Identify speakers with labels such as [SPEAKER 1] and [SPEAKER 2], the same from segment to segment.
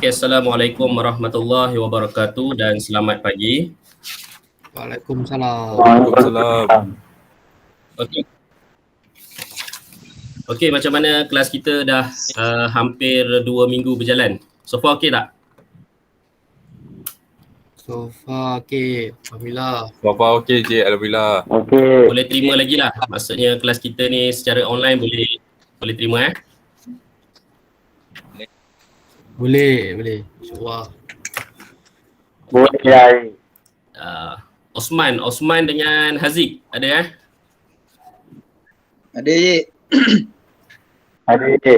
[SPEAKER 1] Okey, Assalamualaikum warahmatullahi wabarakatuh dan selamat pagi.
[SPEAKER 2] Waalaikumsalam.
[SPEAKER 3] Waalaikumsalam.
[SPEAKER 1] Okey. Okey, macam mana kelas kita dah hampir 2 minggu berjalan? So far okey tak?
[SPEAKER 2] So far okey, alhamdulillah.
[SPEAKER 3] Bapa okey je, alhamdulillah.
[SPEAKER 4] Okey.
[SPEAKER 1] Boleh terima lagi lah. Maksudnya kelas kita ni secara online boleh terima
[SPEAKER 2] Boleh. InsyaAllah.
[SPEAKER 4] Boleh.
[SPEAKER 1] Osman dengan Haziq ada
[SPEAKER 5] Ada je.
[SPEAKER 4] Ada je.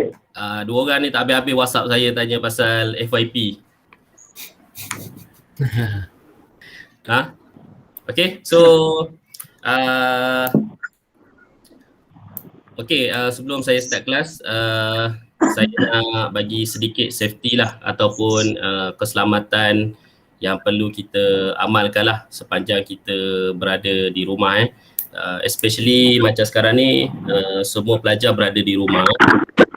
[SPEAKER 1] Dua orang ni tak habis-habis WhatsApp saya tanya pasal FYP. Okay, so sebelum saya start kelas, saya nak bagi sedikit safety lah ataupun keselamatan yang perlu kita amalkan lah sepanjang kita berada di rumah especially macam sekarang ni semua pelajar berada di rumah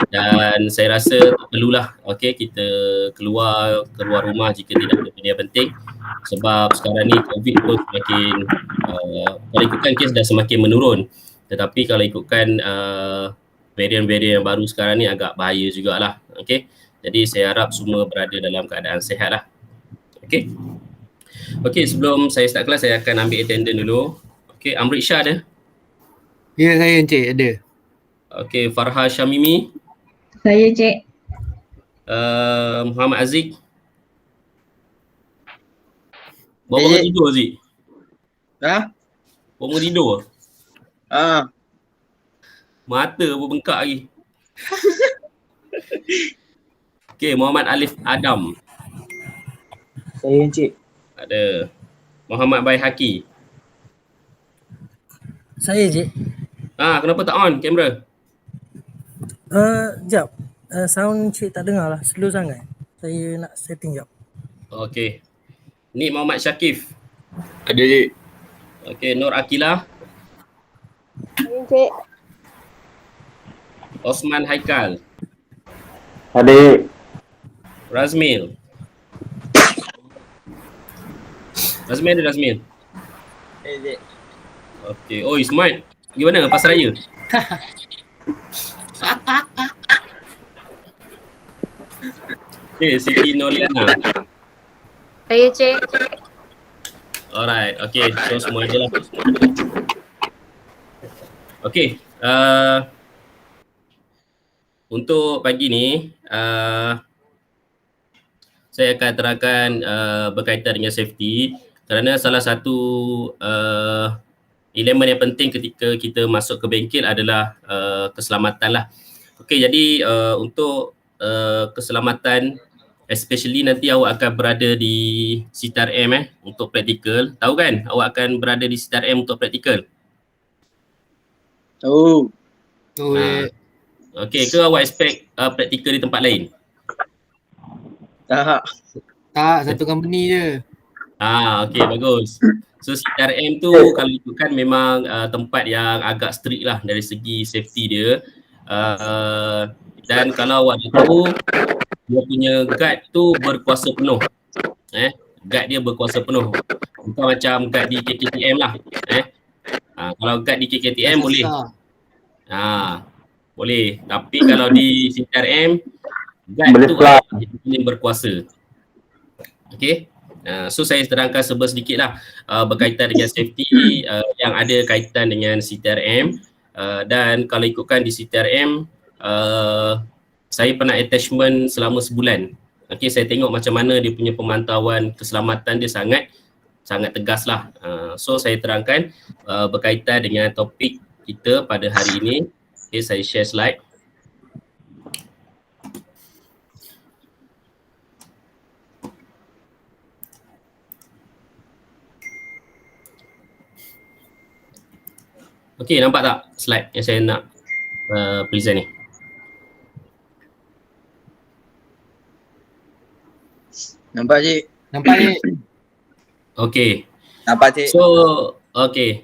[SPEAKER 1] dan saya rasa tak perlulah kita keluar rumah jika tidak ada benda yang penting sebab sekarang ni COVID pun semakin kalau ikutkan kes dah semakin menurun, tetapi kalau ikutkan varian-varian yang baru sekarang ni agak bahaya jugalah. Jadi saya harap semua berada dalam keadaan sihat lah. Okay, sebelum saya start kelas saya akan ambil attendance dulu. Okay, Amrit Shah ada?
[SPEAKER 2] Ya, saya Encik ada.
[SPEAKER 1] Okay, Farha Syamimi.
[SPEAKER 6] Saya Cik.
[SPEAKER 1] Muhammad Aziz. Bawa tidur Aziz? Bawa tidur? Mata pun bengkak lagi. Okay, Muhammad Alif Adam.
[SPEAKER 5] Saya Encik.
[SPEAKER 1] Ada. Muhammad Baihaqi.
[SPEAKER 7] Saya Cik.
[SPEAKER 1] Kenapa tak on kamera?
[SPEAKER 7] Jap. Sound Cik tak dengar lah. Slow sangat. Saya nak setting jap.
[SPEAKER 1] Okay. Ni Muhammad Syakif.
[SPEAKER 3] Ada je.
[SPEAKER 1] Okay, Nur Akilah.
[SPEAKER 6] Saya Cik.
[SPEAKER 1] Osman Haikal.
[SPEAKER 4] Ada.
[SPEAKER 1] Razmil. Razmil.
[SPEAKER 5] Cik.
[SPEAKER 1] Okay. Oh, Ismail. Gimana pasar raya? Okay, Siti Noliana.
[SPEAKER 6] Saya Cik.
[SPEAKER 1] Alright, okay. So semua je lah. Okay. Untuk pagi ni, saya akan terangkan berkaitan dengan safety kerana salah satu elemen yang penting ketika kita masuk ke bengkel adalah keselamatan lah. Okay, jadi untuk keselamatan especially nanti awak akan berada di CTRM untuk praktikal. Tahu kan awak akan berada di CTRM untuk praktikal?
[SPEAKER 5] Tahu.
[SPEAKER 1] Okay, ke awak expect praktikal di tempat lain?
[SPEAKER 5] Tak.
[SPEAKER 2] Satu company je.
[SPEAKER 1] Okay, bagus. So CTRM tu kalau ikutkan memang tempat yang agak strict lah dari segi safety dia. Dan kalau awak tahu dia punya guard tu berkuasa penuh. Guard dia berkuasa penuh. Bukan macam guard di KKTM lah. Kalau guard di KKTM boleh. Boleh. Tapi kalau di CTRM guard tu dia berkuasa. Okay. So saya terangkan sedikit lah berkaitan dengan safety yang ada kaitan dengan CTRM dan kalau ikutkan di CTRM saya pernah attachment selama sebulan. Okay, saya tengok macam mana dia punya pemantauan keselamatan dia sangat tegas lah. So saya terangkan berkaitan dengan topik kita pada hari ini. Okay, saya share slide. Okay, nampak tak slide yang saya nak present ni?
[SPEAKER 5] Nampak Cik?
[SPEAKER 1] Okay.
[SPEAKER 5] Nampak Cik?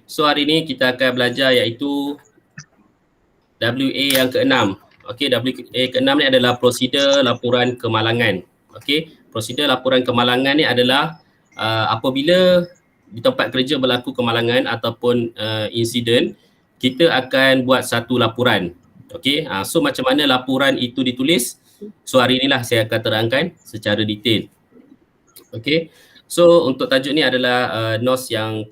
[SPEAKER 1] So hari ni kita akan belajar iaitu WA yang ke-6. Okay, WA ke-6 ni adalah prosedur laporan kemalangan. Okey, prosedur laporan kemalangan ni adalah apabila di tempat kerja berlaku kemalangan ataupun insiden, kita akan buat satu laporan. Okey, so macam mana laporan itu ditulis? So hari inilah saya akan terangkan secara detail. Okey, so untuk tajuk ni adalah NOS yang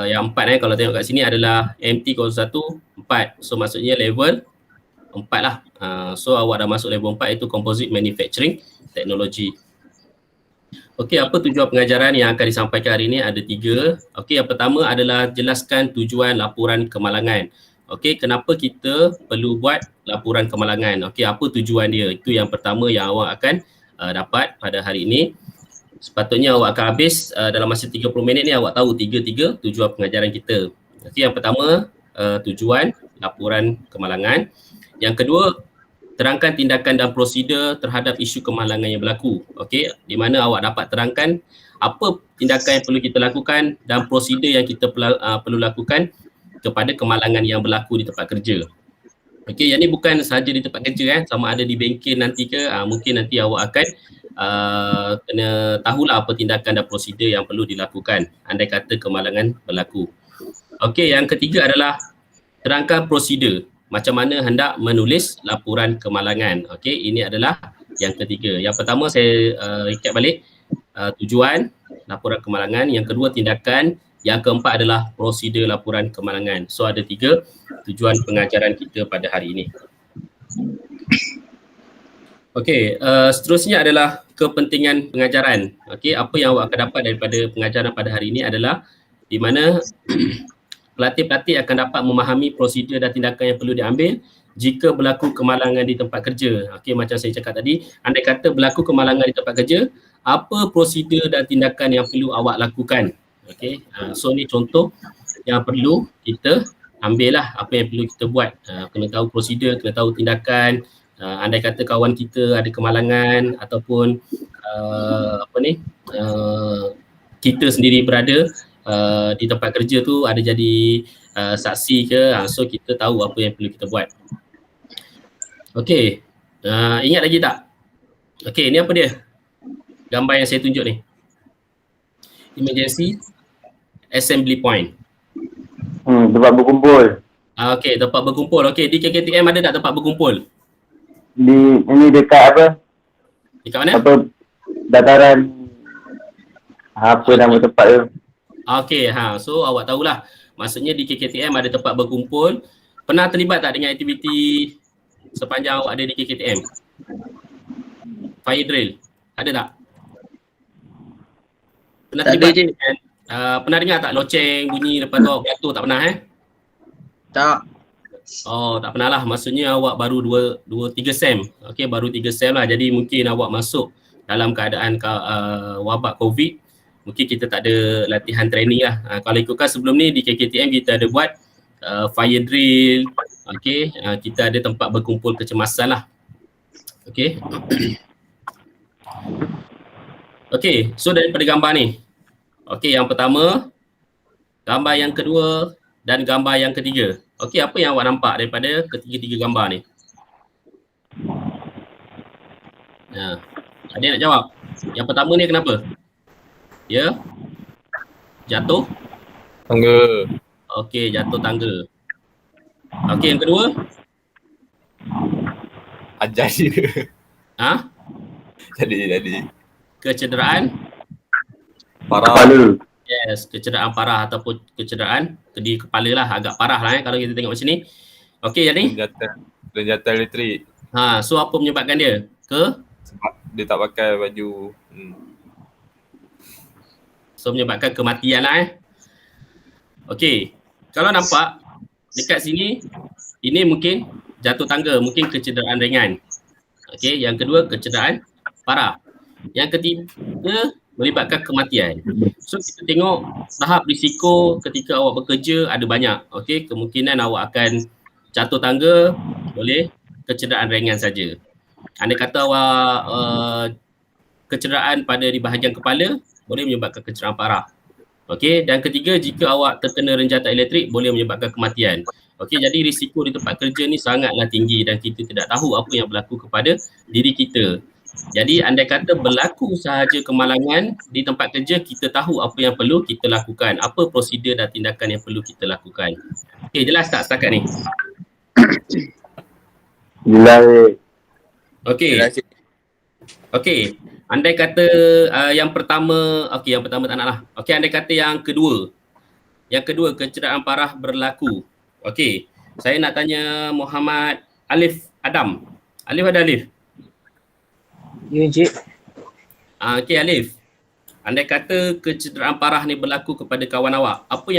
[SPEAKER 1] yang 4 kalau tengok kat sini adalah MT01 4. So maksudnya level 4 lah. So awak dah masuk level 4 itu Composite Manufacturing Technology. Okey, apa tujuan pengajaran yang akan disampaikan hari ini? Ada 3. Okey, yang pertama adalah jelaskan tujuan laporan kemalangan. Okey, kenapa kita perlu buat laporan kemalangan? Okey, apa tujuan dia? Itu yang pertama yang awak akan dapat pada hari ini. Sepatutnya awak akan habis dalam masa 30 minit ni awak tahu 3 tujuan pengajaran kita. Okey, yang pertama tujuan laporan kemalangan. Yang kedua, terangkan tindakan dan prosedur terhadap isu kemalangan yang berlaku. Okey, di mana awak dapat terangkan apa tindakan yang perlu kita lakukan dan prosedur yang kita perlu lakukan kepada kemalangan yang berlaku di tempat kerja. Okey, yang ni bukan sahaja di tempat kerja sama ada di bengkel nanti ke, mungkin nanti awak akan kena tahulah apa tindakan dan prosedur yang perlu dilakukan andai kata kemalangan berlaku. Okey, yang ketiga adalah terangkan prosedur macam mana hendak menulis laporan kemalangan. Okey, ini adalah yang ketiga. Yang pertama saya recap balik tujuan laporan kemalangan, yang kedua tindakan, yang keempat adalah prosedur laporan kemalangan. So ada 3 tujuan pengajaran kita pada hari ini. Okey, seterusnya adalah kepentingan pengajaran. Okey, apa yang awak akan dapat daripada pengajaran pada hari ini adalah di mana pelatih-pelatih akan dapat memahami prosedur dan tindakan yang perlu diambil jika berlaku kemalangan di tempat kerja. Okey, macam saya cakap tadi, andai kata berlaku kemalangan di tempat kerja, apa prosedur dan tindakan yang perlu awak lakukan. Okey, so ni contoh yang perlu kita ambil lah, apa yang perlu kita buat. Kena tahu prosedur, kena tahu tindakan. Andai kata kawan kita ada kemalangan ataupun kita sendiri berada di tempat kerja tu ada jadi saksi ke, so kita tahu apa yang perlu kita buat. Okey, ingat lagi tak? Okey, ni apa dia? Gambar yang saya tunjuk ni. Emergency assembly point.
[SPEAKER 4] Tempat berkumpul.
[SPEAKER 1] Okey, tempat berkumpul. Okey, di KKTM ada tak tempat berkumpul?
[SPEAKER 4] Ini dekat apa?
[SPEAKER 1] Dekat mana?
[SPEAKER 4] Apa dataran apa nama tempat tu?
[SPEAKER 1] Okey, so awak tahulah. Maksudnya di KKTM ada tempat berkumpul. Pernah terlibat tak dengan aktiviti sepanjang awak ada di KKTM? Fire drill. Ada tak? Pernah
[SPEAKER 5] Tak ada,
[SPEAKER 1] terlibat?
[SPEAKER 5] Cik.
[SPEAKER 1] Pernah dengar tak loceng bunyi lepas tu awak jatuh? Tak pernah
[SPEAKER 5] Tak.
[SPEAKER 1] Oh, tak pernah lah. Maksudnya awak baru 2-3 sem. Okey, baru 3 sem lah. Jadi mungkin awak masuk dalam keadaan wabak COVID. Mungkin kita tak ada latihan training lah. Kalau ikutkan sebelum ni di KKTM kita ada buat fire drill. Okey, kita ada tempat berkumpul kecemasan lah. Okey. Okey, so daripada gambar ni. Okey, yang pertama, gambar yang kedua dan gambar yang ketiga. Okey, apa yang awak nampak daripada ketiga-tiga gambar ni? Ada yang nak jawab? Yang pertama ni kenapa? Ya? Jatuh?
[SPEAKER 3] Tangga.
[SPEAKER 1] Okey, jatuh tangga. Okey, yang kedua?
[SPEAKER 3] Ajar dia. Jadi.
[SPEAKER 1] Kecederaan?
[SPEAKER 3] Parah.
[SPEAKER 4] Kepala.
[SPEAKER 1] Yes, kecederaan parah ataupun kecederaan di kepala lah, agak parah lah kalau kita tengok macam ni. Okey, jadi
[SPEAKER 3] Renjatan elektrik.
[SPEAKER 1] so apa menyebabkan dia?
[SPEAKER 3] Sebab dia tak pakai baju.
[SPEAKER 1] So menyebabkan kematian lah Okey, kalau nampak dekat sini, ini mungkin jatuh tangga, mungkin kecederaan ringan. Okey, yang kedua kecederaan parah. Yang ketiga melibatkan kematian. So kita tengok tahap risiko ketika awak bekerja ada banyak. Okey, kemungkinan awak akan jatuh tangga, boleh kecederaan ringan saja. Andai kata awak kecederaan pada di bahagian kepala, boleh menyebabkan kecederaan parah. Okey, dan ketiga, jika awak terkena renjatan elektrik boleh menyebabkan kematian. Okey, jadi risiko di tempat kerja ni sangatlah tinggi dan kita tidak tahu apa yang berlaku kepada diri kita. Jadi andai kata berlaku sahaja kemalangan di tempat kerja, kita tahu apa yang perlu kita lakukan, apa prosedur dan tindakan yang perlu kita lakukan. Okey, jelas tak setakat ni?
[SPEAKER 4] Jelas Cik.
[SPEAKER 1] Okey.
[SPEAKER 5] Jelas, Cik.
[SPEAKER 1] Okey, andai kata yang pertama, okey yang pertama tak nak lah. Okey, andai kata yang kedua. Yang kedua, kecederaan parah berlaku. Okey, saya nak tanya Muhammad Alif Adam. Alif ada Alif?
[SPEAKER 5] Ya, Encik.
[SPEAKER 1] Okey Alif. Andai kata kecederaan parah ni berlaku kepada kawan awak, apa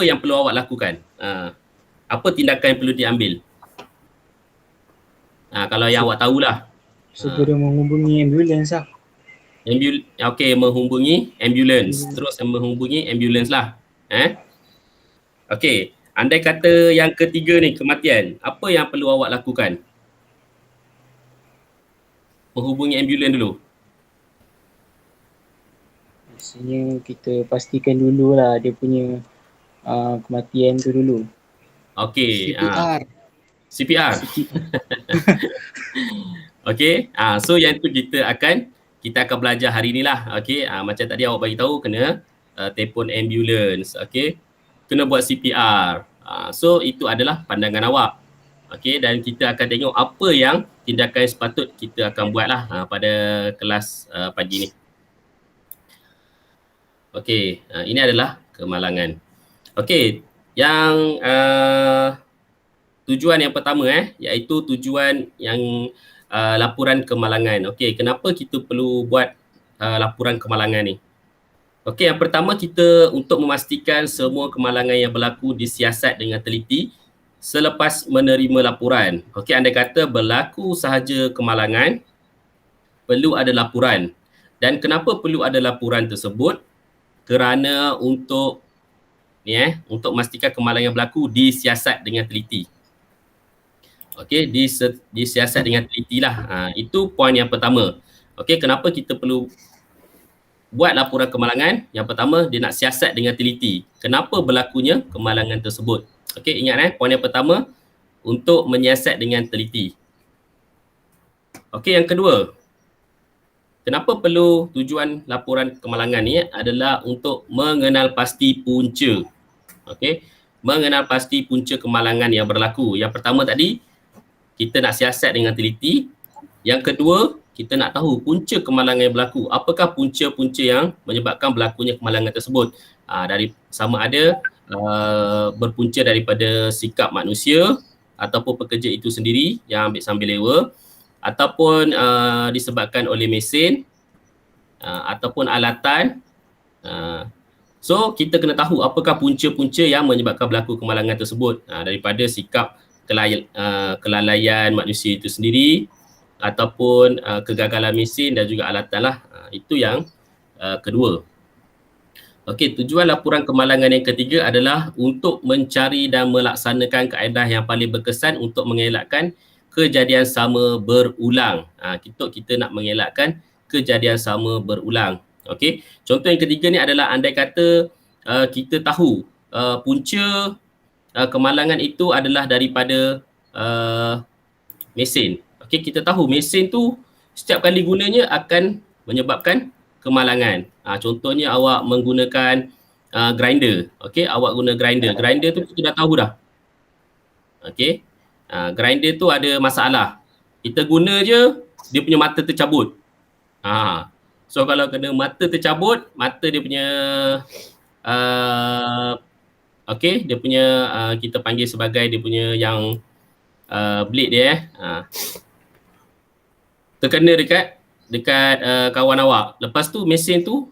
[SPEAKER 1] yang perlu awak lakukan? Apa tindakan yang perlu diambil? Kalau yang awak tahulah.
[SPEAKER 5] Segera menghubungi ambulans lah.
[SPEAKER 1] Okey, menghubungi ambulans. Terus menghubungi ambulans lah. Okey, andai kata yang ketiga ni kematian, apa yang perlu awak lakukan? Menghubungi ambulans dulu.
[SPEAKER 5] Biasanya kita pastikan dululah dia punya kematian tu dulu.
[SPEAKER 1] Okey,
[SPEAKER 2] CPR.
[SPEAKER 1] CPR. Okey, so yang tu kita akan belajar hari ni lah. Okey, macam tadi awak bagi tahu kena telefon ambulans. Okey, kena buat CPR. So itu adalah pandangan awak. Okey, dan kita akan tengok apa yang tindakan sepatut kita akan buat lah pada kelas pagi ni. Okey, ini adalah kemalangan. Okey, yang tujuan yang pertama iaitu tujuan yang laporan kemalangan. Okey, kenapa kita perlu buat laporan kemalangan ni? Okey, yang pertama kita untuk memastikan semua kemalangan yang berlaku disiasat dengan teliti selepas menerima laporan. Okey, andai kata berlaku sahaja kemalangan, perlu ada laporan. Dan kenapa perlu ada laporan tersebut? Kerana untuk untuk memastikan kemalangan berlaku disiasat dengan teliti. Okey, disiasat dengan teliti lah. Itu poin yang pertama. Okey, kenapa kita perlu buat laporan kemalangan? Yang pertama, dia nak siasat dengan teliti. Kenapa berlakunya kemalangan tersebut? Okey, ingat poin yang pertama, untuk menyiasat dengan teliti. Okey, yang kedua, kenapa perlu tujuan laporan kemalangan ni adalah untuk mengenal pasti punca. Okey, mengenal pasti punca kemalangan yang berlaku. Yang pertama tadi, kita nak siasat dengan teliti. Yang kedua, kita nak tahu punca kemalangan yang berlaku. Apakah punca-punca yang menyebabkan berlakunya kemalangan tersebut? Dari sama ada berpunca daripada sikap manusia ataupun pekerja itu sendiri yang ambil sambil lewa, ataupun disebabkan oleh mesin ataupun alatan. So kita kena tahu apakah punca-punca yang menyebabkan berlaku kemalangan tersebut, daripada sikap kelalaian manusia itu sendiri ataupun kegagalan mesin dan juga alatan lah. Itu yang kedua. Okey, tujuan laporan kemalangan yang ketiga adalah untuk mencari dan melaksanakan kaedah yang paling berkesan untuk mengelakkan kejadian sama berulang. Kita nak mengelakkan kejadian sama berulang. Okey, contoh yang ketiga ni adalah andai kata kita tahu punca kemalangan itu adalah daripada mesin. Okey, kita tahu mesin tu setiap kali gunanya akan menyebabkan kemalangan. Contohnya awak menggunakan grinder. Okey, awak guna grinder. Grinder tu kita dah tahu dah. Okey. Grinder tu ada masalah. Kita guna je, dia punya mata tercabut. So kalau kena mata tercabut, mata dia punya okey, dia punya kita panggil sebagai dia punya yang blade dia terkena dekat kawan awak. Lepas tu mesin tu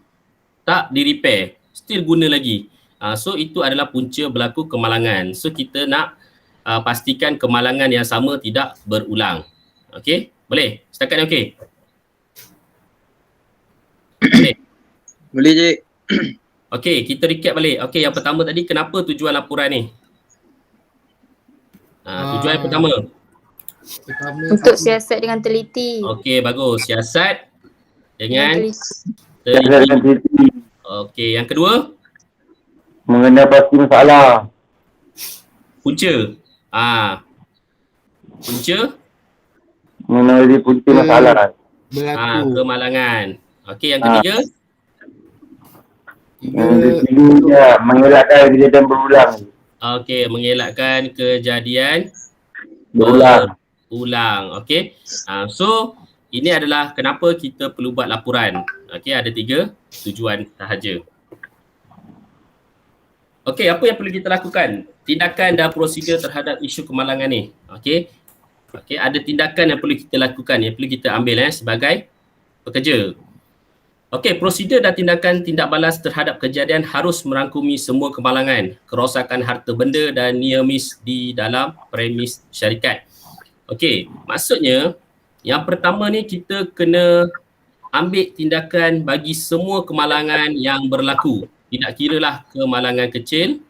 [SPEAKER 1] tak di-repair, still guna lagi. So itu adalah punca berlaku kemalangan. So kita nak pastikan kemalangan yang sama tidak berulang. Okey, boleh? Setakat ni okey? Boleh?
[SPEAKER 5] Boleh, Cik.
[SPEAKER 1] Okey, kita recap balik. Okey, yang pertama tadi kenapa tujuan laporan ni? Tujuan yang pertama.
[SPEAKER 6] Untuk siasat dengan teliti.
[SPEAKER 1] Okey, bagus. Siasat dengan
[SPEAKER 4] Siasat dengan teliti.
[SPEAKER 1] Okey, yang kedua?
[SPEAKER 4] Mengenal pasti masalah.
[SPEAKER 1] Punca. Punca
[SPEAKER 4] Mengenali punca masalah.
[SPEAKER 2] Berlaku.
[SPEAKER 1] Kemalangan. Okey, yang ketiga.
[SPEAKER 4] Yang ketiga, mengelakkan kejadian berulang.
[SPEAKER 1] Okey, mengelakkan kejadian
[SPEAKER 4] Berulang.
[SPEAKER 1] berulang. Okey. So ini adalah kenapa kita perlu buat laporan. Okey, ada 3 tujuan sahaja. Okey, apa yang perlu kita lakukan? Tindakan dan prosedur terhadap isu kemalangan ni. Okey. Okey, ada tindakan yang perlu kita lakukan, yang perlu kita ambil sebagai pekerja. Okey, prosedur dan tindakan tindak balas terhadap kejadian harus merangkumi semua kemalangan, kerosakan harta benda dan near miss di dalam premis syarikat. Okey, maksudnya yang pertama ni kita kena ambil tindakan bagi semua kemalangan yang berlaku. Tidak kiralah kemalangan kecil,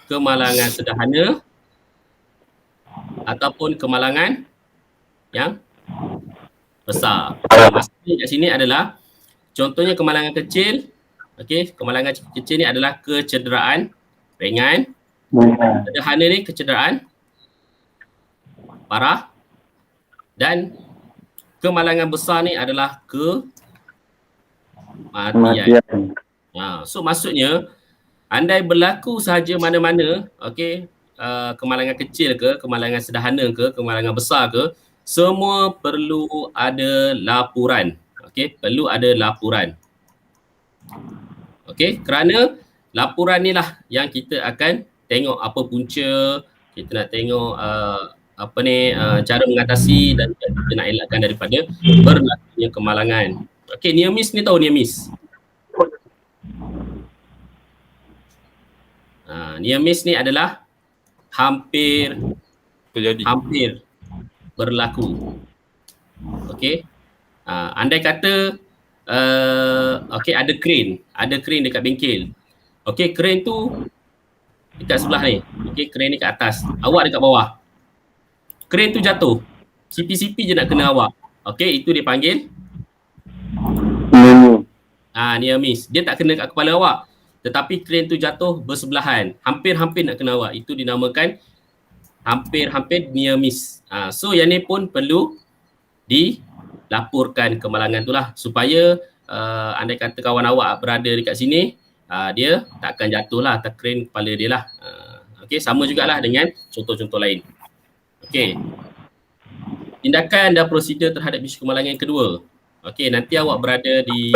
[SPEAKER 1] kemalangan sederhana ataupun kemalangan yang besar. Maksudnya kat sini adalah contohnya kemalangan kecil. Okey, kemalangan kecil ni adalah kecederaan ringan. Sederhana ni kecederaan parah. Dan kemalangan besar ni adalah kematian. So maksudnya andai berlaku sahaja mana-mana, okey, kemalangan kecil ke, kemalangan sederhana ke, kemalangan besar ke, semua perlu ada laporan. Okey, perlu ada laporan. Okey, kerana laporan ni lah yang kita akan tengok apa punca, kita nak tengok cara mengatasi dan kita nak elakkan daripada berlakunya kemalangan. Okey, near miss ni tahu near miss? Near miss ni adalah hampir berlaku. Okey. Andai kata ada crane dekat bengkel. Okey, crane tu dekat sebelah ni. Okey, crane ni kat atas. Awak dekat bawah. Crane tu jatuh. Sipi-sipi je nak kena awak. Okey, itu dia panggil near miss. Dia tak kena kat kepala awak. Tetapi crane tu jatuh bersebelahan. Hampir-hampir nak kena awak. Itu dinamakan hampir-hampir near miss. So yang ni pun perlu dilaporkan kemalangan tu lah. Supaya andai kata kawan awak berada dekat sini, dia tak akan jatuh lah atas crane kepala dia lah. Okey, sama jugalah dengan contoh-contoh lain. Okey. Tindakan dan prosedur terhadap isu kemalangan yang kedua. Okey, nanti awak berada di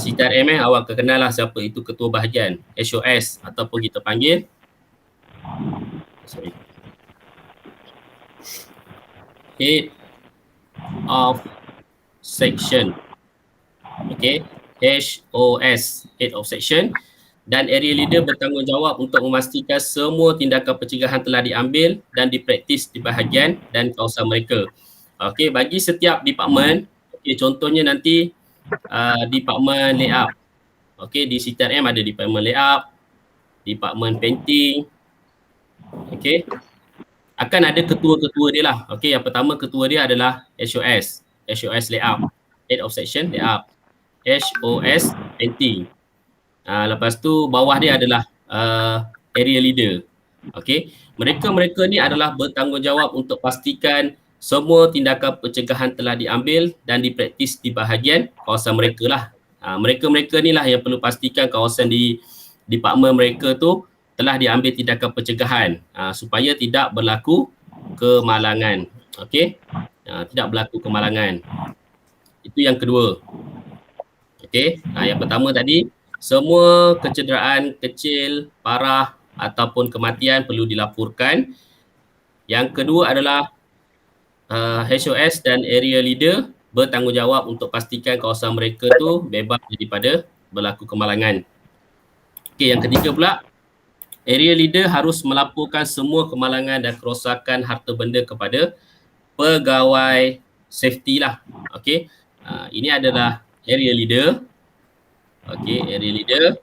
[SPEAKER 1] CTRM awak akan kenal lah siapa itu ketua bahagian HOS ataupun kita panggil Head of Section. Okey, HOS, Head of Section, dan area leader bertanggungjawab untuk memastikan semua tindakan pencegahan telah diambil dan dipraktis di bahagian dan kawasan mereka. Okey, bagi setiap department, okey, contohnya nanti department layout. Okey, di CTRM ada department layout, department painting. Okey, akan ada ketua-ketua dia lah. Okey, yang pertama ketua dia adalah HOS layout, Head of Section layout, HOS painting. Lepas tu bawah dia adalah area leader. Okey, mereka ni adalah bertanggungjawab untuk pastikan semua tindakan pencegahan telah diambil dan dipraktis di bahagian kawasan mereka lah. Mereka ni lah yang perlu pastikan kawasan di department mereka tu telah diambil tindakan pencegahan supaya tidak berlaku kemalangan. Okey, tidak berlaku kemalangan. Itu yang kedua. Okey, yang pertama tadi, semua kecederaan kecil, parah ataupun kematian perlu dilaporkan. Yang kedua adalah HOS dan area leader bertanggungjawab untuk pastikan kawasan mereka tu bebas daripada berlaku kemalangan. Okey, yang ketiga pula, area leader harus melaporkan semua kemalangan dan kerosakan harta benda kepada pegawai safety lah. Okey, ini adalah area leader. Okey, area leader,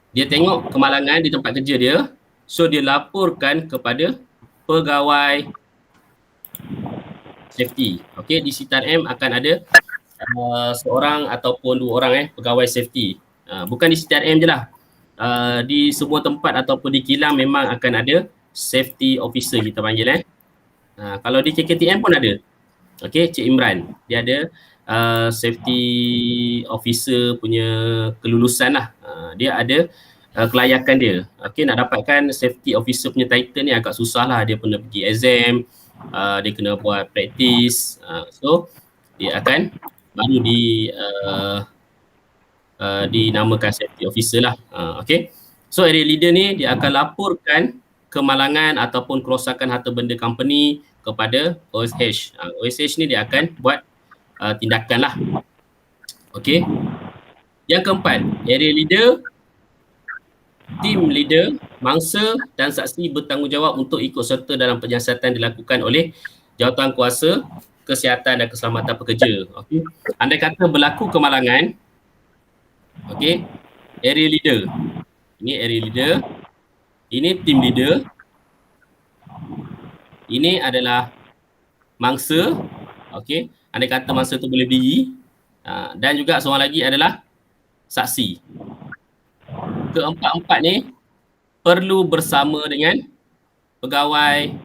[SPEAKER 1] dia tengok kemalangan di tempat kerja dia, so dia laporkan kepada pegawai safety. Okey, di CTRM akan ada seorang ataupun dua orang pegawai safety. Bukan di CTRM je lah. Di semua tempat ataupun di kilang memang akan ada safety officer kita panggil. Kalau di KKTM pun ada. Okey, Cik Imran. Dia ada safety officer punya kelulusan lah. Dia ada kelayakan dia. Okey, nak dapatkan safety officer punya title ni agak susah lah. Dia kena pergi exam, dia kena buat practice. So dia akan baru dinamakan safety officer lah. Okey. So area leader ni dia akan laporkan kemalangan ataupun kerosakan harta benda company kepada OSH. OSH ni dia akan buat tindakan lah. Okey. Yang keempat, area leader, team leader, mangsa dan saksi bertanggungjawab untuk ikut serta dalam penyiasatan dilakukan oleh jawatan kuasa kesihatan dan keselamatan pekerja. Okey. Andai kata berlaku kemalangan, okey, area leader. Ini area leader. Ini team leader. Ini adalah mangsa. Okey. Andai kata mangsa tu boleh berdiri. Dan juga seorang lagi adalah saksi. Keempat-empat ni perlu bersama dengan pegawai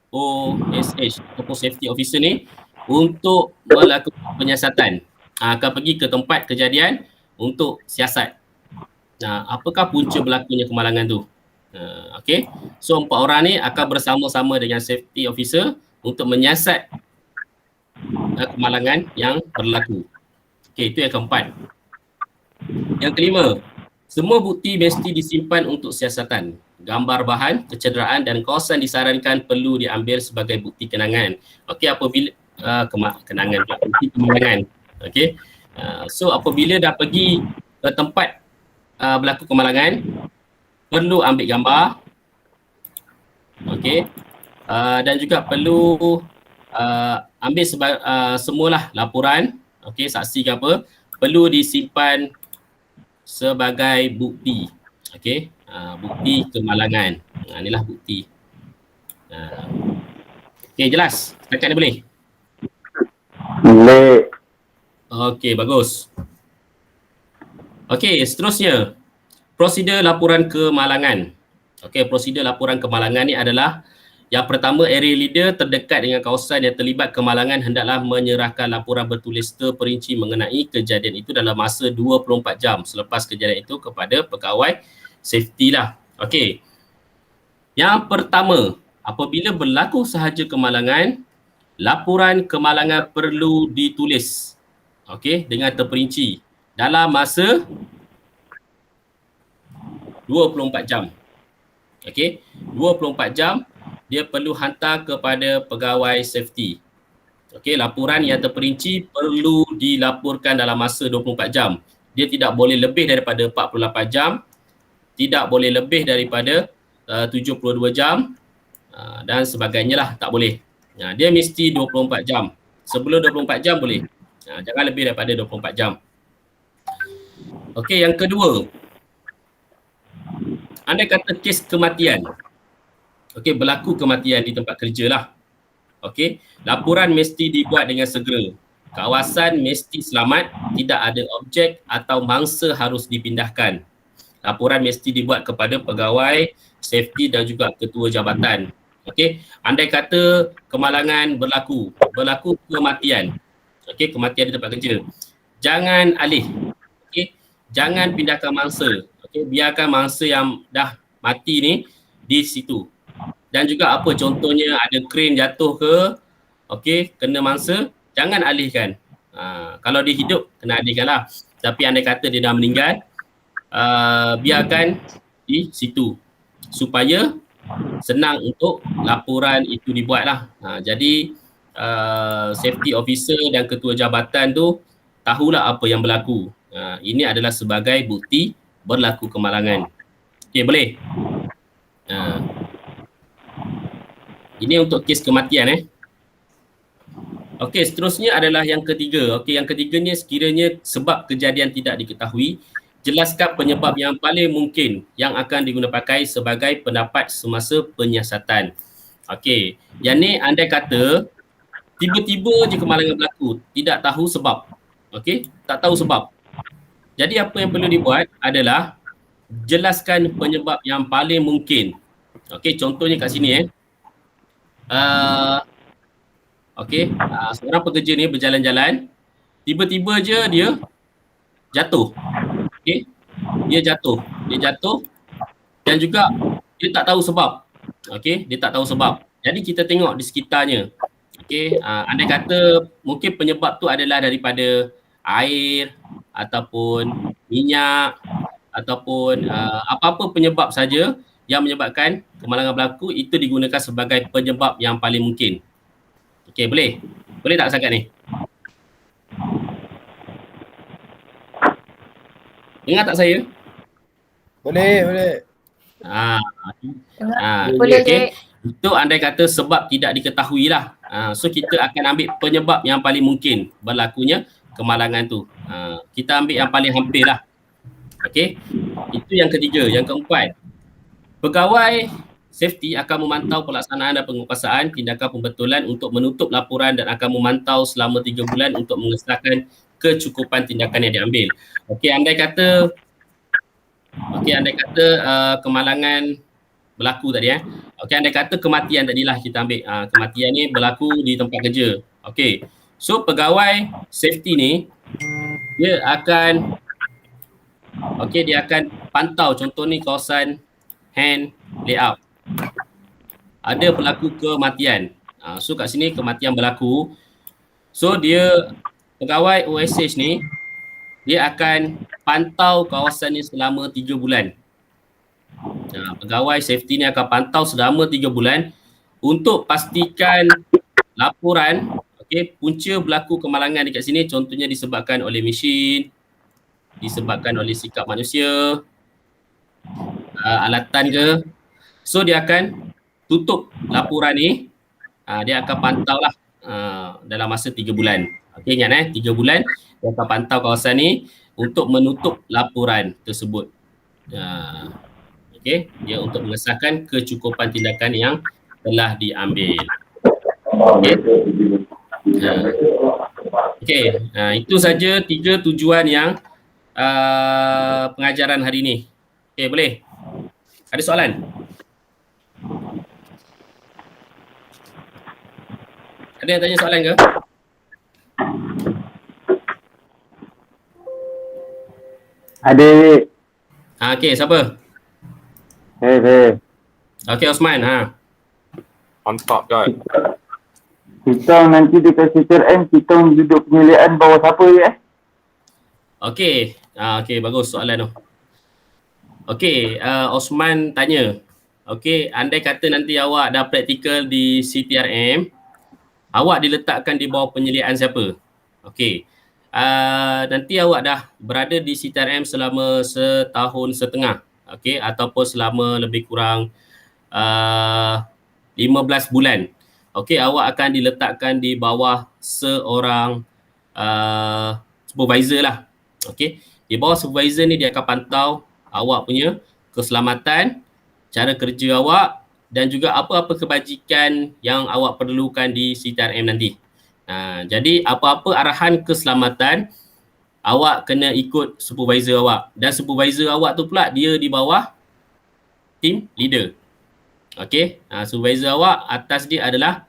[SPEAKER 1] OSH ataupun safety officer ni untuk melakukan penyiasatan. Akan pergi ke tempat kejadian untuk siasat. Apakah punca berlakunya kemalangan tu? Okey. So 4 orang ni akan bersama-sama dengan safety officer untuk menyiasat kemalangan yang berlaku. Okey, itu yang keempat. Yang kelima, semua bukti mesti disimpan untuk siasatan. Gambar bahan, kecederaan dan kawasan disarankan perlu diambil sebagai bukti kenangan. Okey, apabila kenangan pula, bukti kemalangan. Okey. So apabila dah pergi ke tempat berlaku kemalangan, perlu ambil gambar. Okey. Dan juga perlu ambil semualah laporan, okey, saksi ke apa, perlu disimpan sebagai bukti. Okey. Bukti kemalangan. Inilah bukti. Okey, jelas? Setakat ni boleh?
[SPEAKER 4] Boleh.
[SPEAKER 1] Okey, bagus. Okey, seterusnya. Prosedur laporan kemalangan. Okey, prosedur laporan kemalangan ni adalah yang pertama, area leader terdekat dengan kawasan yang terlibat kemalangan hendaklah menyerahkan laporan bertulis terperinci mengenai kejadian itu dalam masa 24 jam selepas kejadian itu kepada pegawai safety lah. Okey. Yang pertama, apabila berlaku sahaja kemalangan, laporan kemalangan perlu ditulis. Okey, dengan terperinci dalam masa 24 jam. Okey, 24 jam dia perlu hantar kepada pegawai safety. Okey, laporan yang terperinci perlu dilaporkan dalam masa 24 jam. Dia tidak boleh lebih daripada 48 jam, tidak boleh lebih daripada 72 jam dan sebagainya lah, tak boleh. Dia mesti 24 jam. Sebelum 24 jam boleh. Jangan lebih daripada 24 jam. Okey, yang kedua. Andai kata kes kematian. Okey, berlaku kematian di tempat kerja lah. Okey, laporan mesti dibuat dengan segera. Kawasan mesti selamat, tidak ada objek atau mangsa harus dipindahkan. Laporan mesti dibuat kepada pegawai safety dan juga ketua jabatan. Okey, andai kata kemalangan berlaku kematian. Okey, kematian di tempat kerja. Jangan alih. Okey, jangan pindahkan mangsa. Okey, biarkan mangsa yang dah mati ni di situ. Dan juga apa contohnya ada crane jatuh ke, okey, kena mangsa, jangan alihkan. Kalau dia hidup, kena alihkan lah. Tapi andai kata dia dah meninggal, biarkan di situ supaya senang untuk laporan itu dibuat lah. Jadi safety officer dan ketua jabatan tu tahulah apa yang berlaku. Ini adalah sebagai bukti berlaku kemalangan. Okey, boleh? Ini untuk kes kematian. Okey, seterusnya adalah yang ketiga. Okey, yang ketiganya sekiranya sebab kejadian tidak diketahui, jelaskan penyebab yang paling mungkin yang akan digunakan sebagai pendapat semasa penyiasatan. Okey, yang ni andai kata tiba-tiba je kemalangan berlaku, tidak tahu sebab. Okey, tak tahu sebab. Jadi apa yang perlu dibuat adalah jelaskan penyebab yang paling mungkin. Okey, contohnya kat sini uh, okey, seorang pekerja ni berjalan-jalan, tiba-tiba je dia jatuh. Okey, dia jatuh dan juga dia tak tahu sebab. Okey, dia tak tahu sebab. Jadi kita tengok di sekitarnya. Okey, andai kata mungkin penyebab tu adalah daripada air ataupun minyak ataupun apa-apa penyebab saja yang menyebabkan kemalangan berlaku, itu digunakan sebagai penyebab yang paling mungkin. Okey, boleh? Boleh tak setakat ni? Dengar tak saya?
[SPEAKER 2] Boleh.
[SPEAKER 6] Boleh,
[SPEAKER 1] okey.
[SPEAKER 6] Cik.
[SPEAKER 1] Itu andai kata sebab tidak diketahui lah. So kita akan ambil penyebab yang paling mungkin berlakunya kemalangan tu. Kita ambil yang paling hampir lah. Okey. Itu yang ketiga. Yang keempat, pegawai safety akan memantau pelaksanaan dan penguasaan tindakan pembetulan untuk menutup laporan dan akan memantau selama 3 bulan untuk mengesahkan kecukupan tindakan yang diambil. Okey, andai kata kemalangan berlaku tadi Okey, andai kata kematian tadilah kita ambil. Kematian ni berlaku di tempat kerja. Okey. So pegawai safety ni dia akan pantau, contoh ni kawasan hand layout. Ada berlaku kematian. So kat sini kematian berlaku. So dia pegawai OSH ni dia akan pantau kawasan ni selama 3 bulan. Pegawai safety ni akan pantau selama 3 bulan untuk pastikan laporan, okey, punca berlaku kemalangan dekat sini contohnya disebabkan oleh mesin, disebabkan oleh sikap manusia, alatan ke. So dia akan tutup laporan ni, dia akan pantau lah dalam masa 3 bulan. Okey, ingat 3 bulan dia akan pantau kawasan ni untuk menutup laporan tersebut. Okey, dia untuk mengesahkan kecukupan tindakan yang telah diambil. Okey. Okey, itu saja 3 tujuan yang pengajaran hari ini. Okey, boleh? Ada soalan? Ada yang tanya soalan ke?
[SPEAKER 4] Ada.
[SPEAKER 1] Okey, siapa?
[SPEAKER 4] Hei.
[SPEAKER 1] Okey, Osman.
[SPEAKER 3] Mantap kan?
[SPEAKER 4] Kita nanti dekat CTRM kita duduk penyelidikan bawah siapa ya?
[SPEAKER 1] Okey. Okey, bagus soalan tu. Okey, Osman tanya. Okey, andai kata nanti awak dah praktikal di CTRM, awak diletakkan di bawah penyelidikan siapa? Okey. Nanti awak dah berada di CTRM selama 1.5 tahun. Okey, ataupun selama lebih kurang 15 bulan. Okey, awak akan diletakkan di bawah seorang supervisor lah. Okey, di bawah supervisor ni dia akan pantau awak punya keselamatan, cara kerja awak dan juga apa-apa kebajikan yang awak perlukan di CTRM nanti. Jadi apa-apa arahan keselamatan awak kena ikut supervisor awak, dan supervisor awak tu pula dia di bawah team leader. Okey, supervisor awak atas dia adalah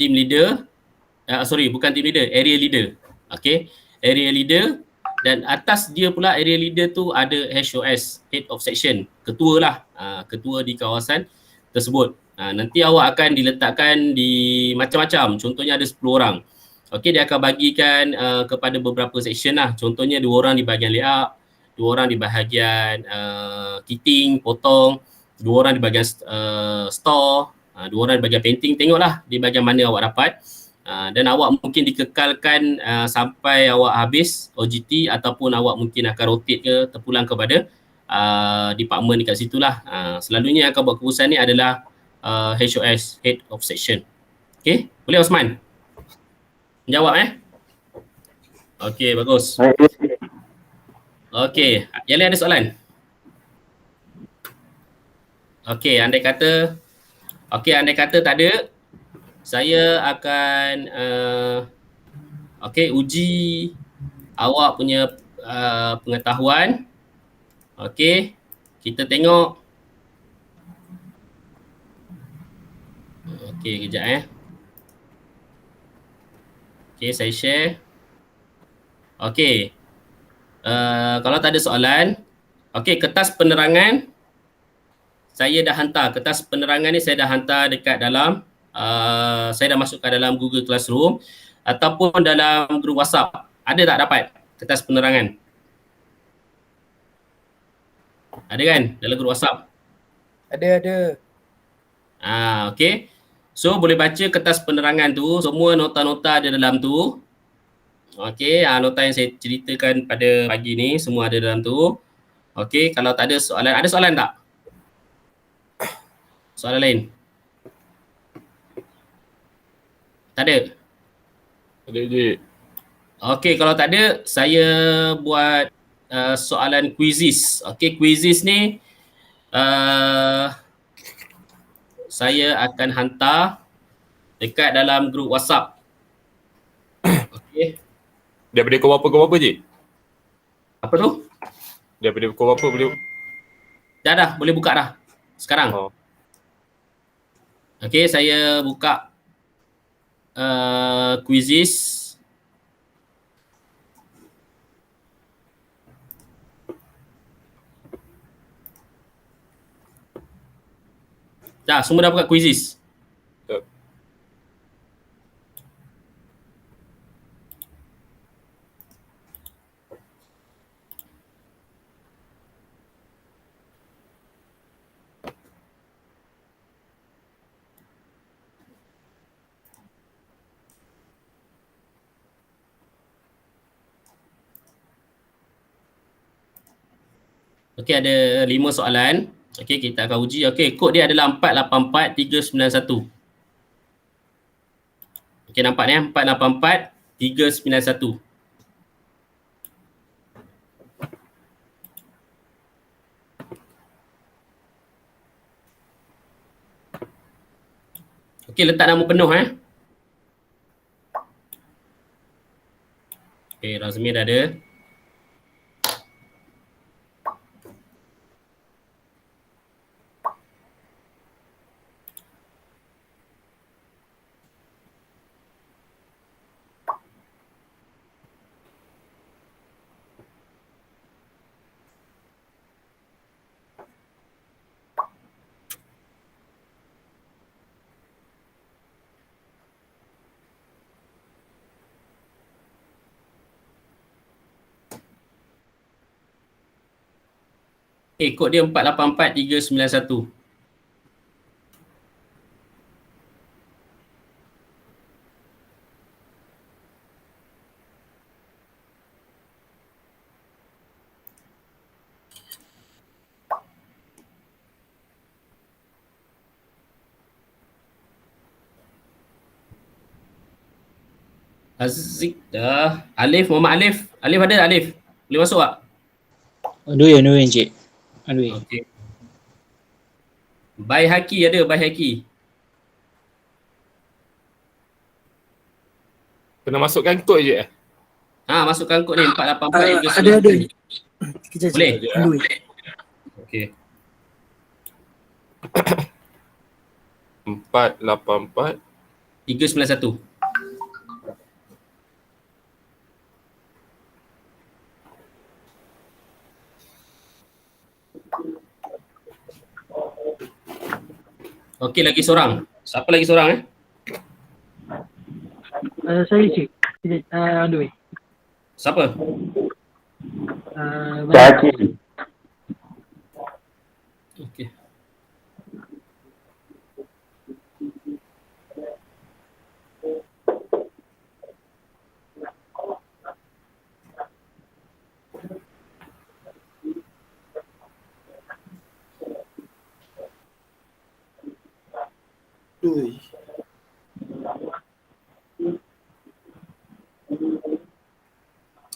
[SPEAKER 1] team leader, bukan team leader, area leader. Okey, area leader, dan atas dia pula area leader tu ada HOS, head of section, ketua lah, ketua di kawasan tersebut. Nanti awak akan diletakkan di macam-macam, contohnya ada 10 orang. Okey, dia akan bagikan kepada beberapa section lah. Contohnya 2 orang di bahagian layout, 2 orang di bahagian kitting, potong, 2 orang di bahagian store, 2 orang di bahagian painting. Tengoklah di bahagian mana awak dapat. Dan awak mungkin dikekalkan sampai awak habis OGT, ataupun awak mungkin akan rotate ke terpulang kepada department dekat situlah. Selalunya yang akan buat keputusan ni adalah HOS, head of section. Okey, boleh Osman? Jawab Okey, bagus. Okey, yang lain ada soalan? Okey, andai kata tak ada, saya akan uji awak punya pengetahuan. Okey, kita tengok. Okey, kejap Okey, saya share. Okey. Kalau tak ada soalan, okey, kertas penerangan saya dah hantar. Kertas penerangan ni saya dah hantar dekat dalam saya dah masukkan dalam Google Classroom ataupun dalam grup WhatsApp. Ada tak dapat kertas penerangan? Ada kan dalam grup WhatsApp?
[SPEAKER 2] Ada.
[SPEAKER 1] Okey. So boleh baca kertas penerangan tu, semua nota-nota ada dalam tu. Okey, nota yang saya ceritakan pada pagi ni semua ada dalam tu. Okey, kalau tak ada soalan tak? Soalan lain? Tak ada?
[SPEAKER 3] Ada je.
[SPEAKER 1] Okey, kalau tak ada, saya buat soalan quizzes. Okey, quizzes ni saya akan hantar dekat dalam grup WhatsApp. Okey.
[SPEAKER 3] Daripada pukul berapa je?
[SPEAKER 1] Apa tu?
[SPEAKER 3] Daripada pukul berapa boleh?
[SPEAKER 1] Dah, boleh buka dah. Sekarang.
[SPEAKER 3] Oh.
[SPEAKER 1] Okey, saya buka quizzes. Dah, semua dah buka quizzes.
[SPEAKER 3] Yep.
[SPEAKER 1] Okey, ada 5 soalan. Okey, kita akan uji. Okey, kod dia adalah 484391. Okey, nampak ni 484391. Okey, letak nama penuh Okey, Razmi dah ada. Kod dia 484391. Aziz dah. Muhammad Alif. Alif ada tak Alif? Boleh masuk tak?
[SPEAKER 5] Aduh Encik. Aduh.
[SPEAKER 1] Okey. Baihaqi ada, Baihaqi.
[SPEAKER 3] Kena masukkan kod je
[SPEAKER 1] Masukkan kod ni 484391.
[SPEAKER 7] Ada. Kejap.
[SPEAKER 1] Boleh?
[SPEAKER 7] Aduh.
[SPEAKER 1] Okey.
[SPEAKER 3] 484
[SPEAKER 1] 391. Okey, lagi seorang. Siapa lagi seorang
[SPEAKER 7] Saya cik. Aduh.
[SPEAKER 1] Siapa?
[SPEAKER 4] Caci.
[SPEAKER 1] Okey.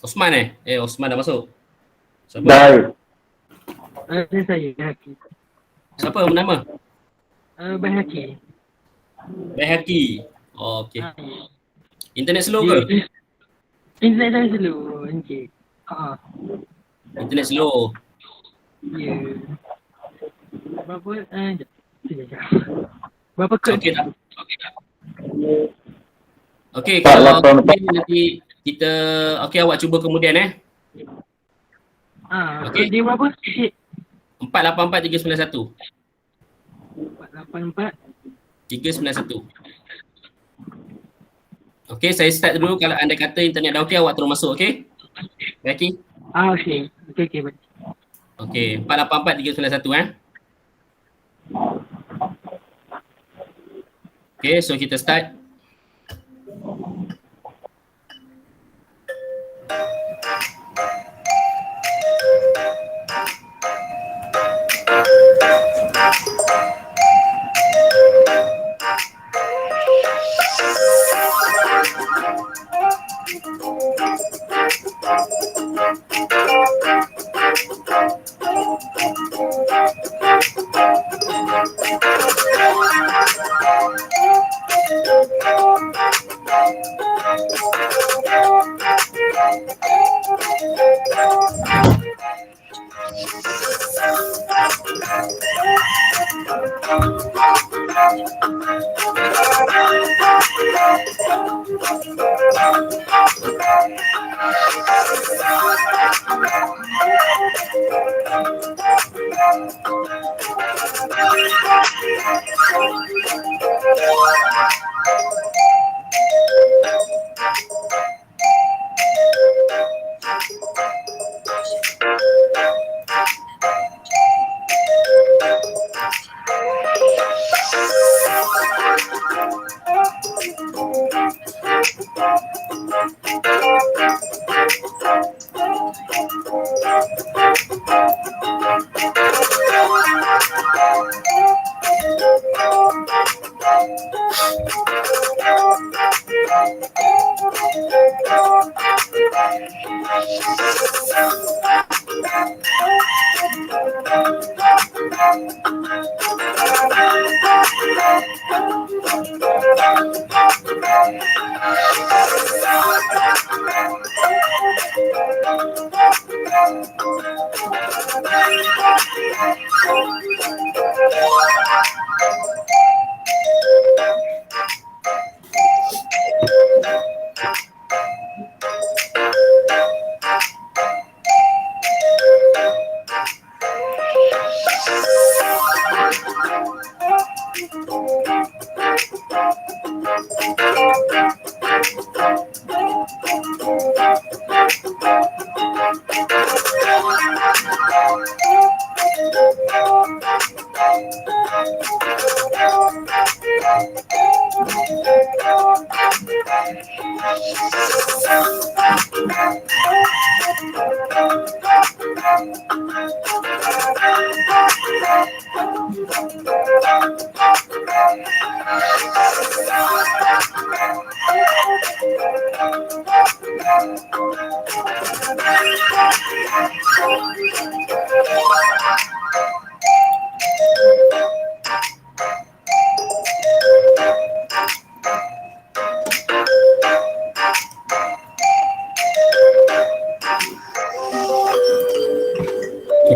[SPEAKER 1] Osman Osman dah masuk. Siapa?
[SPEAKER 4] Baik.
[SPEAKER 7] Saya Baihaqi.
[SPEAKER 1] Siapa nama?
[SPEAKER 7] Baihaqi.
[SPEAKER 1] Baihaqi. Oh, okey. Internet slow ke?
[SPEAKER 7] Internet saya slow, Encik.
[SPEAKER 1] Internet slow.
[SPEAKER 7] Ya. Berapa? Sekejap. Berapa kod?
[SPEAKER 1] Okey tak? Okey,
[SPEAKER 4] Tak,
[SPEAKER 1] kalau
[SPEAKER 4] lapan,
[SPEAKER 1] okey, nanti kita awak cuba kemudian Okey.
[SPEAKER 5] Dia berapa?
[SPEAKER 1] 484 391.
[SPEAKER 5] 484.
[SPEAKER 1] 391. Okey, saya start dulu. Kalau anda kata internet dah okey, awak terus masuk, okey? Okey.
[SPEAKER 5] Okey. Okey.
[SPEAKER 1] Okey, 484 391 Okey, so kita start.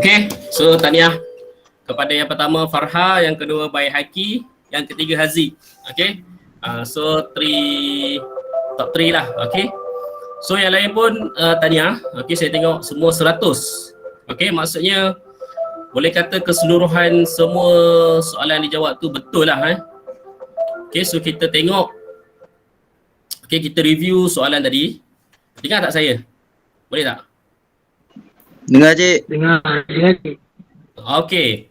[SPEAKER 1] Okey, so tahniah kepada yang pertama Farha, yang kedua Baik Haki, yang ketiga Haziq. Okey. So top 3 lah. Okey. So yang lain pun tahniah. Okey, saya tengok semua 100. Okey, maksudnya boleh kata keseluruhan semua soalan dijawab tu betul lah. Okey, so kita tengok. Okey, kita review soalan tadi. Dengar tak saya? Boleh tak?
[SPEAKER 8] Dengar cik.
[SPEAKER 5] Dengar cik.
[SPEAKER 1] Okey.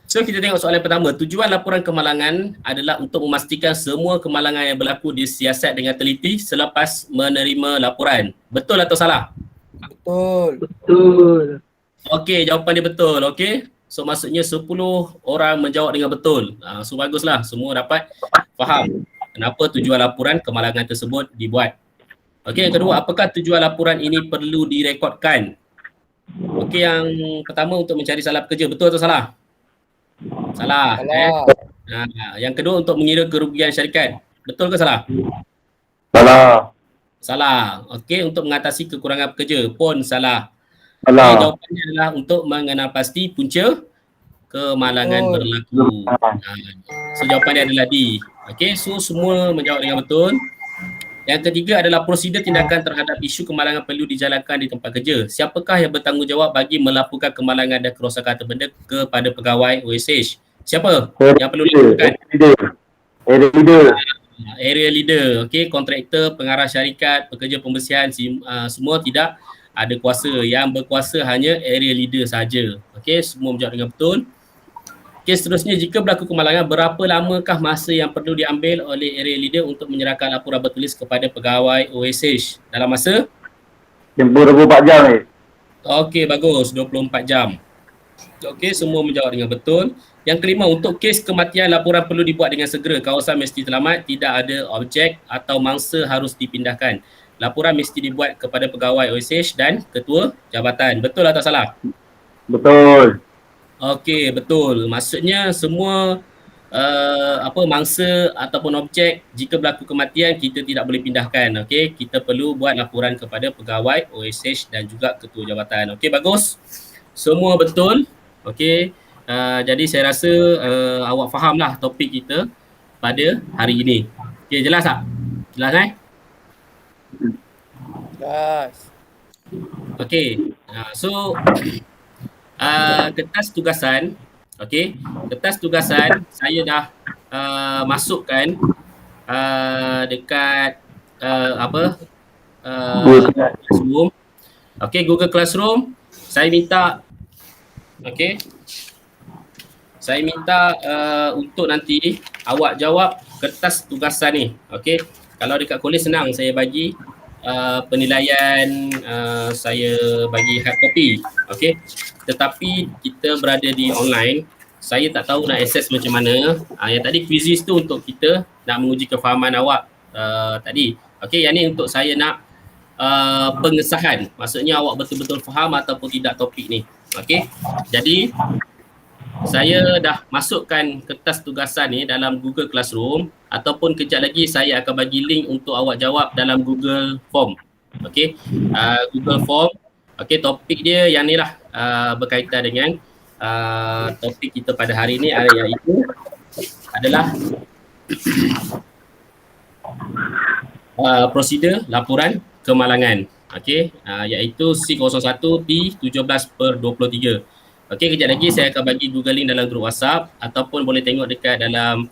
[SPEAKER 1] So kita tengok soalan pertama. Tujuan laporan kemalangan adalah untuk memastikan semua kemalangan yang berlaku disiasat dengan teliti selepas menerima laporan. Betul atau salah?
[SPEAKER 2] Betul.
[SPEAKER 1] Okey, jawapan dia betul. Okey. So maksudnya 10 orang menjawab dengan betul. So baguslah, semua dapat faham kenapa tujuan laporan kemalangan tersebut dibuat. Okey, yang kedua, apakah tujuan laporan ini perlu direkodkan? Okey, yang pertama untuk mencari salah pekerja, betul atau salah? Salah. Yang kedua untuk mengira kerugian syarikat, betul ke salah?
[SPEAKER 4] Salah.
[SPEAKER 1] Salah. Okey, untuk mengatasi kekurangan pekerja pun salah.
[SPEAKER 4] Salah.
[SPEAKER 1] Jawapannya adalah untuk mengenal pasti punca kemalangan
[SPEAKER 2] Betul.
[SPEAKER 1] berlaku. So jawapan dia adalah D. Okey, so semua menjawab dengan betul. Yang ketiga adalah prosedur tindakan terhadap isu kemalangan perlu dijalankan di tempat kerja. Siapakah yang bertanggungjawab bagi melaporkan kemalangan dan kerosakan harta benda kepada pegawai OSH? Siapa yang perlu lakukan?
[SPEAKER 4] Area leader.
[SPEAKER 1] Area leader, okey, kontraktor, pengarah syarikat, pekerja pembersihan, semua tidak ada kuasa. Yang berkuasa hanya area leader saja. Okey, semua menjawab dengan betul. Okey, seterusnya, jika berlaku kemalangan, berapa lamakah masa yang perlu diambil oleh area leader untuk menyerahkan laporan bertulis kepada pegawai OSH? Dalam masa?
[SPEAKER 4] Tempoh 24 jam ni.
[SPEAKER 1] Okey, bagus, 24 jam. Okey, semua menjawab dengan betul. Yang kelima, untuk kes kematian, laporan perlu dibuat dengan segera. Kawasan mesti selamat, tidak ada objek atau mangsa harus dipindahkan. Laporan mesti dibuat kepada pegawai OSH dan ketua jabatan. Betul atau salah?
[SPEAKER 4] Betul.
[SPEAKER 1] Okey, betul. Maksudnya semua mangsa ataupun objek, jika berlaku kematian, kita tidak boleh pindahkan. Okey, kita perlu buat laporan kepada pegawai OSH dan juga ketua jabatan. Okey, bagus. Semua betul. Okey. Jadi saya rasa awak fahamlah topik kita pada hari ini. Okey, jelas tak? Jelas
[SPEAKER 2] Jelas.
[SPEAKER 1] Okey. So kertas tugasan, okey. Kertas tugasan saya dah masukkan dekat Classroom. Okey, Google Classroom. Saya minta saya minta untuk nanti awak jawab kertas tugasan ni. Okey. Kalau dekat kolej senang, saya bagi penilaian, saya bagi hard copy. Okey. Tetapi kita berada di online, saya tak tahu nak access macam mana. Yang tadi quizzes tu untuk kita nak menguji kefahaman awak tadi. Okey, yang ni untuk saya nak pengesahan. Maksudnya awak betul-betul faham ataupun tidak topik ni. Okey. Jadi saya dah masukkan kertas tugasan ni dalam Google Classroom, ataupun kejap lagi saya akan bagi link untuk awak jawab dalam Google Form. Okey. Google Form. Okey, topik dia yang ni lah, berkaitan dengan topik kita pada hari ni, iaitu adalah prosedur laporan kemalangan. Okey, iaitu C01T17/23. Okey, kejap lagi saya akan bagi Google link dalam grup WhatsApp, ataupun boleh tengok dekat dalam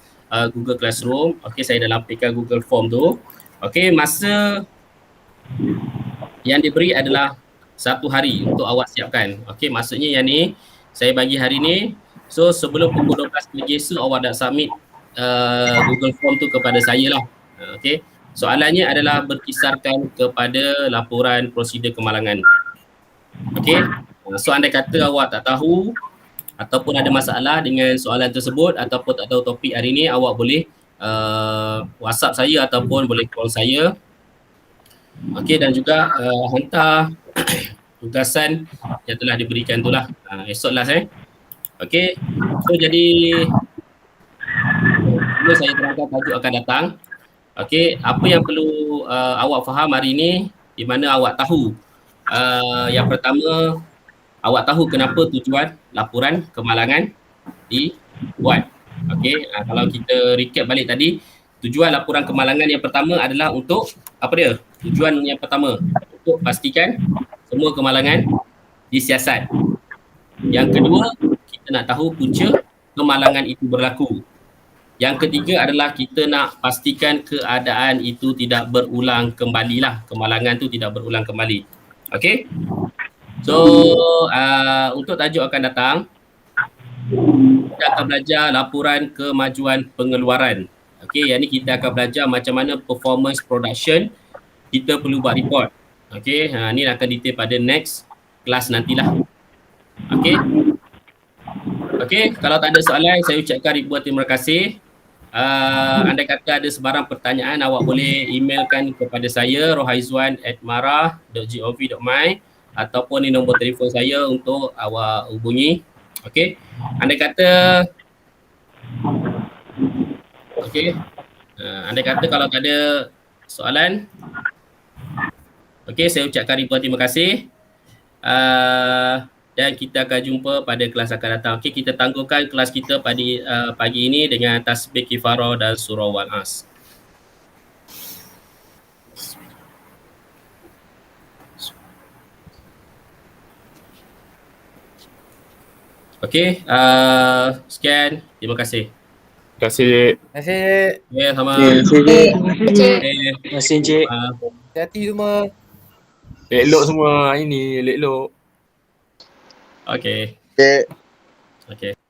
[SPEAKER 1] Google Classroom. Okey, saya dah lampirkan Google Form tu. Okey, masa yang diberi adalah 1 hari untuk awak siapkan. Okey, maksudnya yang ni saya bagi hari ni. So sebelum pukul 12 pagi esok awak dah submit Google Form tu kepada saya lah. Okey. Soalannya adalah berkisarkan kepada laporan prosedur kemalangan. Okey. So andai kata awak tak tahu ataupun ada masalah dengan soalan tersebut ataupun tak tahu topik hari ni, awak boleh WhatsApp saya ataupun boleh call saya. Okey, dan juga hantar tugasan yang telah diberikan tu lah. Esok last Okey. So jadi dulu saya terangkan tajuk akan datang. Okey, apa yang perlu awak faham hari ni, di mana awak tahu yang pertama, awak tahu kenapa tujuan laporan kemalangan dibuat. Okey, kalau kita recap balik tadi, tujuan laporan kemalangan yang pertama adalah untuk apa dia? Tujuan yang pertama untuk pastikan semua kemalangan disiasat. Yang kedua, kita nak tahu punca kemalangan itu berlaku. Yang ketiga adalah kita nak pastikan keadaan itu tidak berulang kembali lah. Kemalangan tu tidak berulang kembali. Okey? So, untuk tajuk akan datang, kita akan belajar laporan kemajuan pengeluaran. Okey, yang ni kita akan belajar macam mana performance production kita perlu buat report. Okey, ni akan detail pada next kelas nantilah. Okey. Okey, kalau tak ada soalan, saya ucapkan ribuan terima kasih. Andai kata ada sebarang pertanyaan, awak boleh emailkan kepada saya, rohaizwan@marah.gov.my, ataupun ni nombor telefon saya untuk awak hubungi. Okey. Andai kata andai kata kalau tak ada soalan, okey, saya ucapkan ribuan terima kasih. dan kita akan jumpa pada kelas akan datang. Okey, kita tangguhkan kelas kita pagi ini dengan tasbih kifarah dan surah Wal-As. Okey, sekian. Terima kasih.
[SPEAKER 3] Terima kasih.
[SPEAKER 2] Terima kasih.
[SPEAKER 1] Okay, sama.
[SPEAKER 8] Okay,
[SPEAKER 6] Cik.
[SPEAKER 5] Terima kasih Encik.
[SPEAKER 2] Hati-hati semua.
[SPEAKER 3] Elok semua hari ni, elok.
[SPEAKER 1] Okay.
[SPEAKER 8] Okay.
[SPEAKER 1] Okay.